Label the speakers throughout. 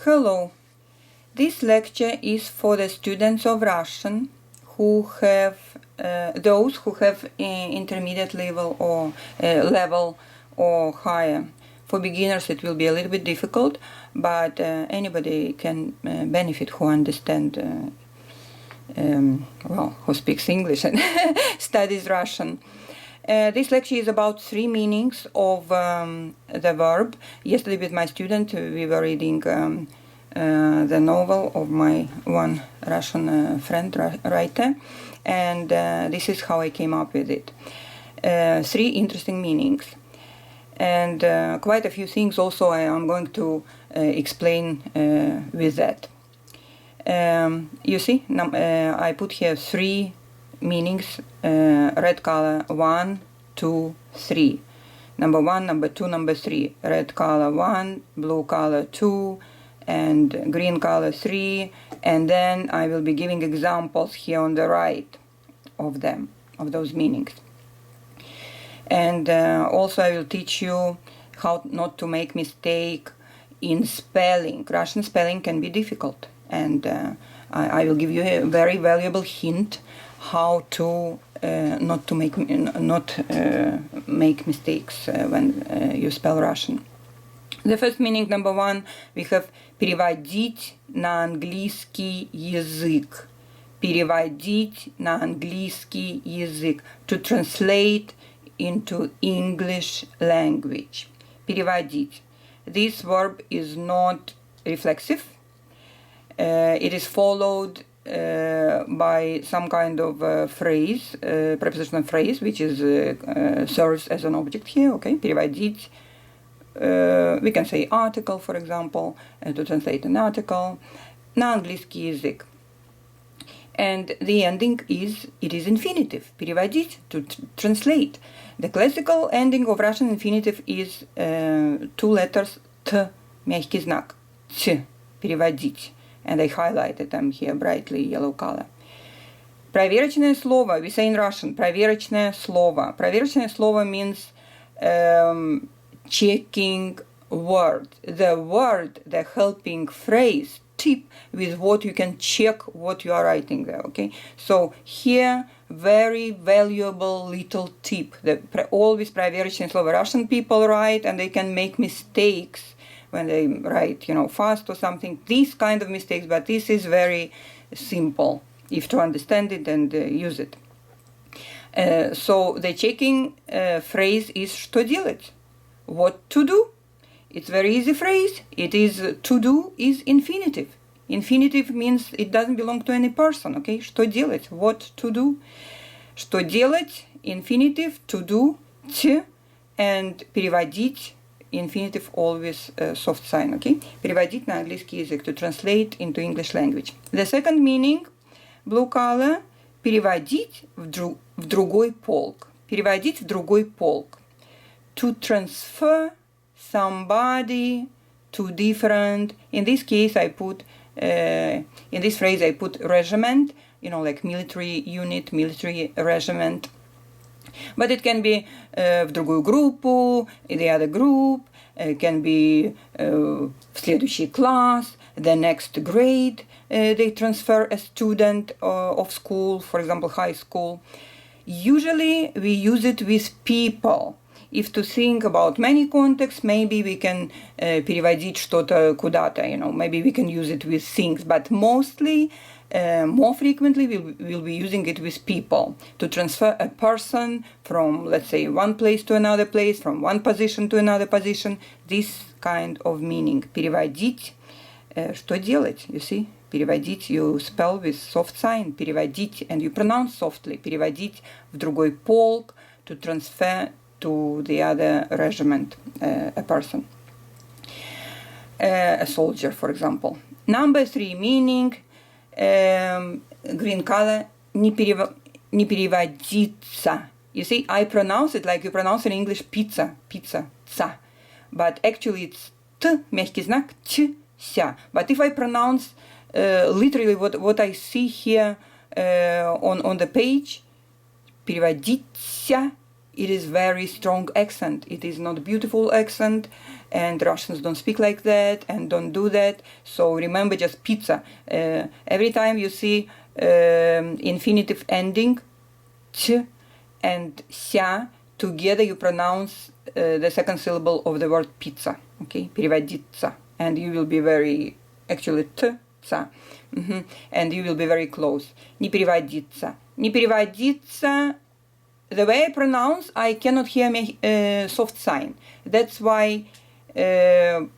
Speaker 1: Hello. This lecture is for the students of Russian who have those who have intermediate level or higher. For beginners it will be a little bit difficult, but anybody can benefit who understand who speaks English and studies Russian. This lecture is about 3 meanings of the verb. Yesterday with my student we were reading the novel of my one Russian friend writer, and this is how I came up with it. 3 interesting meanings, and quite a few things also I am going to explain with that. You see, I put here 3 meanings, red color 1, 2, 3. Number 1, number 2, number 3. Red color 1, blue color 2, and green color 3. And then I will be giving examples here on the right of them, of those meanings. And also I will teach you how not to make mistake in spelling. Russian spelling can be difficult, and I will give you a very valuable hint how to not make mistakes when you spell Russian. The first meaning, number 1, we have переводить на английский язык. Переводить на английский язык. To translate into English language. Переводить. This verb is not reflexive. It is followed by some kind of phrase, prepositional phrase, which is serves as an object here. Okay, переводить. We can say article, for example, to translate an article. На английский язык. And the ending is, it is infinitive. Переводить, to translate. The classical ending of Russian infinitive is 2 letters T, мягкий знак. Т, переводить. And I highlighted them here brightly yellow color. Проверочное слово, we say in Russian, проверочное слово. Проверочное слово means checking word. The word, the helping phrase, tip with what you can check what you are writing there, okay? So here, very valuable little tip. Always проверочное слово. Russian people write and they can make mistakes when they write, fast or something, these kind of mistakes, but this is very simple if to understand it and use it. So the checking phrase is что делать? What to do? It's very easy phrase. It is to do is infinitive. Infinitive means it doesn't belong to any person, okay? Что делать? What to do? Что делать? Infinitive, to do, т, and переводить, infinitive always soft sign, okay? Переводить на английский язык, to translate into English language. The second meaning, blue color, переводить в другой полк. Переводить в другой полк. To transfer somebody to different, in this case I put, in this phrase I put regiment, like military unit, military regiment. But it can be в другую группу, in the other group, it can be в следующий class, the next grade, they transfer a student of school, for example, high school. Usually we use it with people. If to think about many contexts, maybe we can переводить что-то куда-то, maybe we can use it with things, but mostly, more frequently, we'll be using it with people to transfer a person from, let's say, one place to another place, from one position to another position. This kind of meaning. Переводить. Что делать? You see? Переводить, you spell with soft sign. Переводить, and you pronounce softly. Переводить в другой полк, to transfer to the other regiment, a person. A soldier, for example. Number 3 meaning, green color, не переводиться. You see, I pronounce it like you pronounce in English pizza, ца. But actually it's T, мягкий знак, Ч, ся. But if I pronounce literally what I see here on the page, переводиться, it is very strong accent. It is not beautiful accent, and Russians don't speak like that and don't do that. So remember just pizza. Every time you see infinitive ending ch and ся, together you pronounce the second syllable of the word pizza. Okay, переводиться, and you will be very actually ца, and you will be very close. Не переводиться. Не переводиться. The way I pronounce, I cannot hear my soft sign. That's why I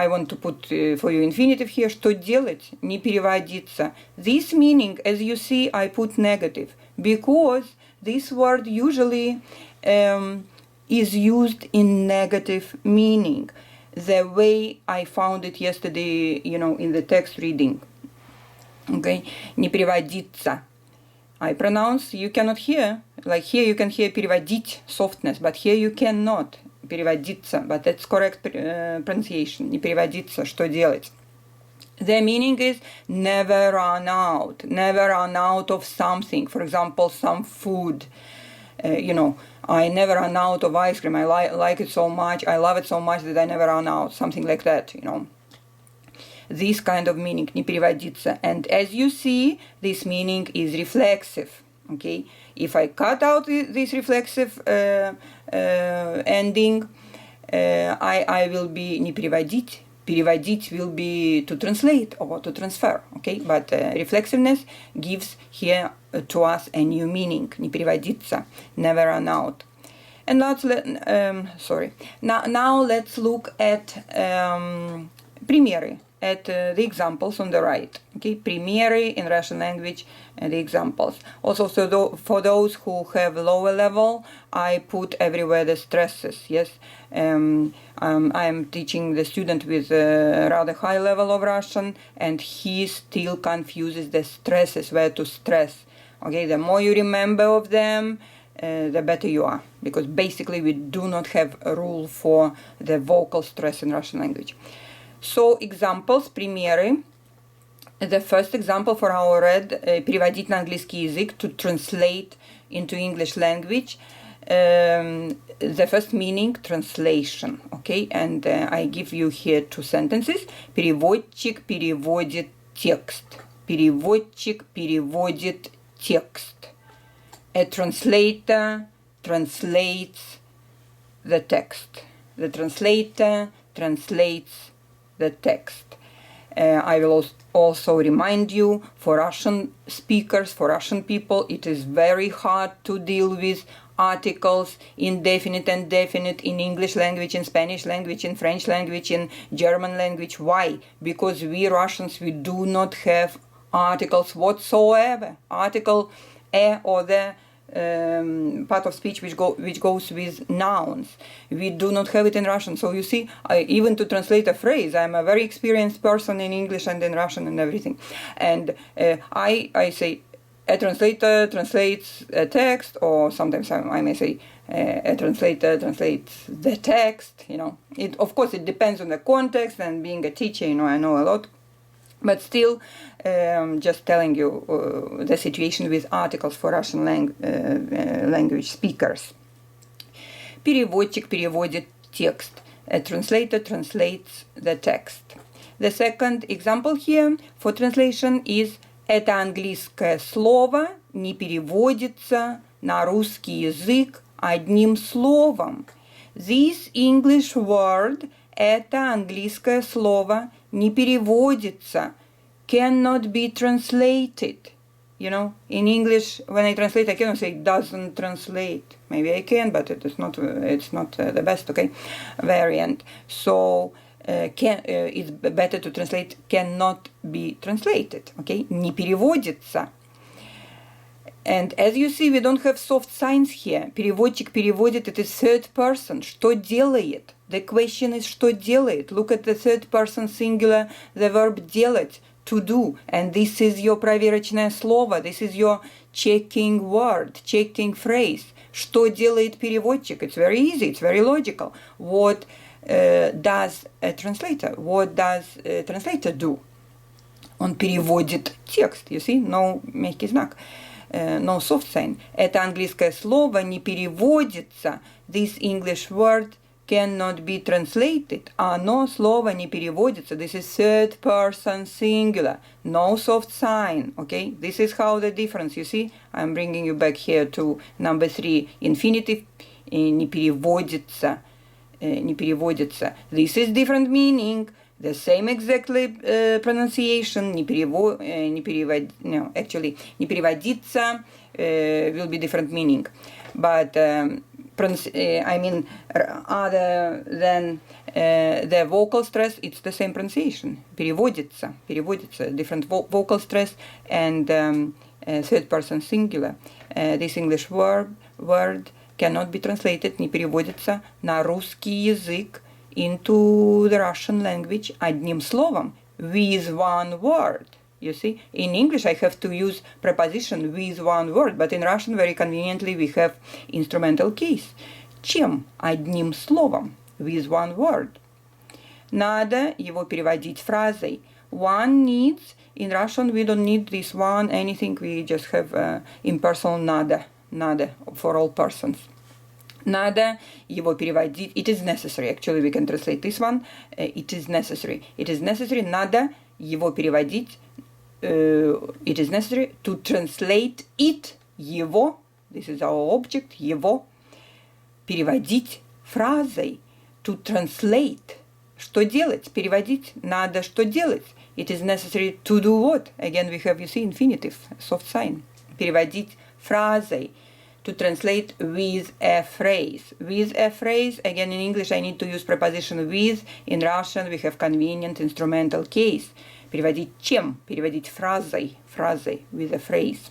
Speaker 1: want to put for you infinitive here. Что делать? Не переводиться. This meaning, as you see, I put negative because this word usually is used in negative meaning. The way I found it yesterday, in the text reading. Okay, не переводиться. I pronounce, you cannot hear. Like here you can hear переводить, softness, but here you cannot. Переводиться, but that's correct pronunciation. Не переводиться, что делать? The meaning is never run out. Never run out of something. For example, some food. I never run out of ice cream. I like it so much. I love it so much that I never run out. Something like that, This kind of meaning, не переводиться. And as you see, this meaning is reflexive. Okay, if I cut out this reflexive ending, I will be не переводить. Переводить will be to translate or to transfer. Okay, but reflexiveness gives here to us a new meaning. Не переводиться, never run out. And now let's look at примеры. At the examples on the right. Okay, примеры in Russian language and the examples. Also, so for those who have lower level, I put everywhere the stresses. Yes, I'm teaching the student with a rather high level of Russian, and he still confuses the stresses, where to stress. Okay, the more you remember of them, the better you are, because basically we do not have a rule for the vocal stress in Russian language. So, examples, примеры. The first example for our read, переводить на английский язык, to translate into English language. The first meaning, translation, okay? And I give you here two sentences. Переводчик переводит текст. Переводчик переводит текст. A translator translates the text. The translator translates the text. I will also remind you, for Russian speakers, for Russian people, it is very hard to deal with articles, indefinite and definite, in English language, in Spanish language, in French language, in German language. Why? Because we Russians, we do not have articles whatsoever. Article or the part of speech which goes with nouns. We do not have it in Russian. So you see, even to translate a phrase, I'm a very experienced person in English and in Russian and everything. And I say, a translator translates a text, or sometimes I may say, a translator translates the text. Of course, it depends on the context, and being a teacher, I know a lot. But still, just telling you the situation with articles for Russian language speakers. Переводчик переводит текст. A translator translates the text. The second example here for translation is это английское слово не переводится на русский язык одним словом. This English word, это английское слово, не переводится, cannot be translated. In English, when I translate, I cannot say doesn't translate. Maybe I can, but it's not the best, okay, variant. So it's better to translate cannot be translated, okay, не переводится. And as you see, we don't have soft signs here. Переводчик переводит, it is third person. Что делает? The question is что делает? Look at the third person singular, the verb делать, to do. And this is your проверочное слово. This is your checking word, checking phrase. Что делает переводчик? It's very easy, it's very logical. What does a translator? What does a translator do? Он переводит текст. You see? No мягкий знак. no soft sign. Это английское слово не переводится. This English word cannot be translated. Оно слово не переводится. This is third person singular. No soft sign. Okay? This is how the difference. You see? I'm bringing you back here to number 3. Infinitive не переводится. Не переводится. This is different meaning. The same exactly pronunciation. Не no, actually, не переводится will be different meaning. But I mean, other than the vocal stress, it's the same pronunciation. Переводится, different vocal stress and third person singular. This English word cannot be translated, не переводится на русский язык into the Russian language одним словом, with one word. You see, in English I have to use preposition with one word, but in Russian very conveniently we have instrumental case. Чем? Одним словом, with one word. Надо его переводить фразой. One needs, in Russian we don't need this one, anything, we just have impersonal надо for all persons. Надо его переводить. It is necessary. Actually, we can translate this one. It is necessary. It is necessary. Надо его переводить. It is necessary to translate it, его, this is our object, его, переводить фразой, to translate. Что делать? Переводить. Надо что делать? It is necessary to do what? Again, we have, you see, infinitive, soft sign. Переводить фразой. To translate with a phrase. With a phrase, again in English I need to use preposition with. In Russian we have convenient instrumental case. Переводить чем? Переводить фразой, with a phrase.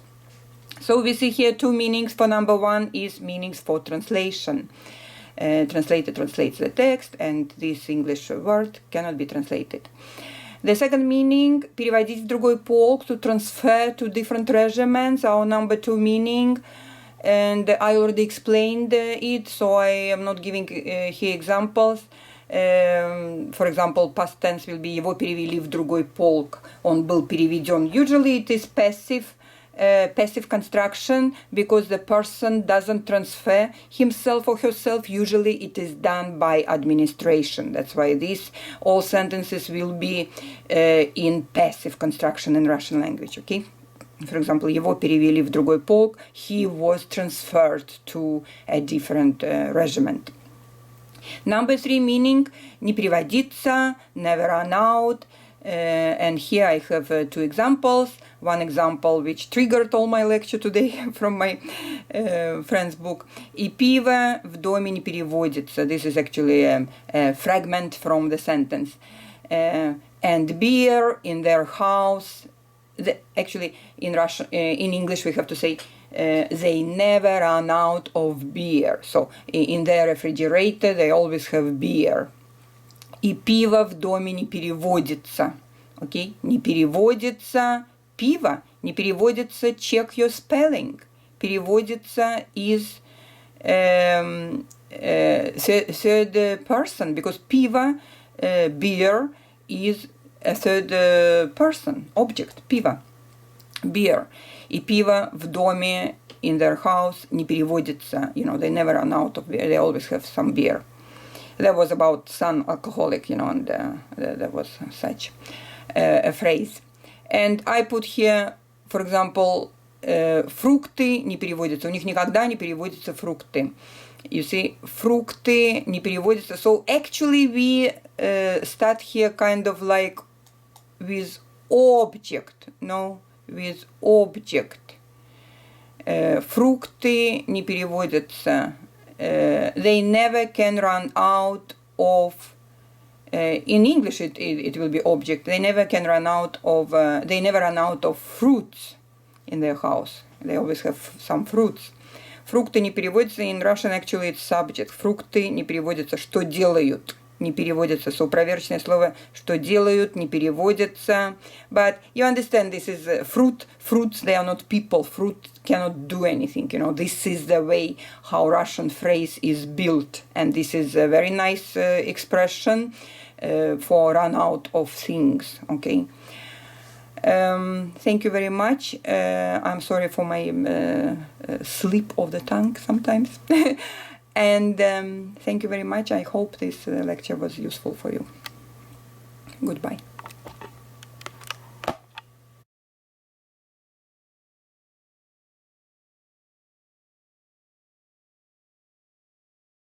Speaker 1: So we see here two meanings for number 1 is meanings for translation. Translator translates the text and this English word cannot be translated. The second meaning, переводить в другой полк, to transfer to different regiments, our number 2 meaning. And I already explained it, so I am not giving here examples. For example, past tense will be его перевели в другой полк. Он был переведен. Usually it is passive construction because the person doesn't transfer himself or herself. Usually it is done by administration. That's why these all sentences will be in passive construction in Russian language. Okay. For example, его перевели в другой полк. He was transferred to a different regiment. Number 3 meaning не переводиться, never run out. And here I have 2 examples. One example which triggered all my lecture today from my friend's book. И пиво в доме не переводится. This is actually a fragment from the sentence. And beer in their house. Actually, in Russian, in English, we have to say they never run out of beer. So in their refrigerator, they always have beer. И пиво в доме не переводится. Okay? Не переводится пиво, не переводится check your spelling. Переводится is third person because пиво, beer is a third person, object, пиво, beer. И пиво в доме, in their house, не переводится. You know, they never run out of beer. They always have some beer. That was about son alcoholic, you know, and there was such a phrase. And I put here, for example, фрукты не переводятся. У них никогда не переводятся фрукты. You see, фрукты не переводятся. So actually we start here kind of like with object, no, with object. Фрукты не переводятся. They never can run out of. In English, it will be object. They never can run out of. They never run out of fruits in their house. They always have some fruits. Фрукты не переводятся. In Russian, actually, it's subject. Фрукты не переводятся. Что делают? Не переводится. So, проверочное слово что делают не переводится. But you understand, this is fruit. Fruits, they are not people. Fruit cannot do anything. You know, this is the way how Russian phrase is built. And this is a very nice expression for run out of things. Okay. Thank you very much. I'm sorry for my slip of the tongue sometimes. And thank you very much. I hope this lecture was useful for you. Goodbye.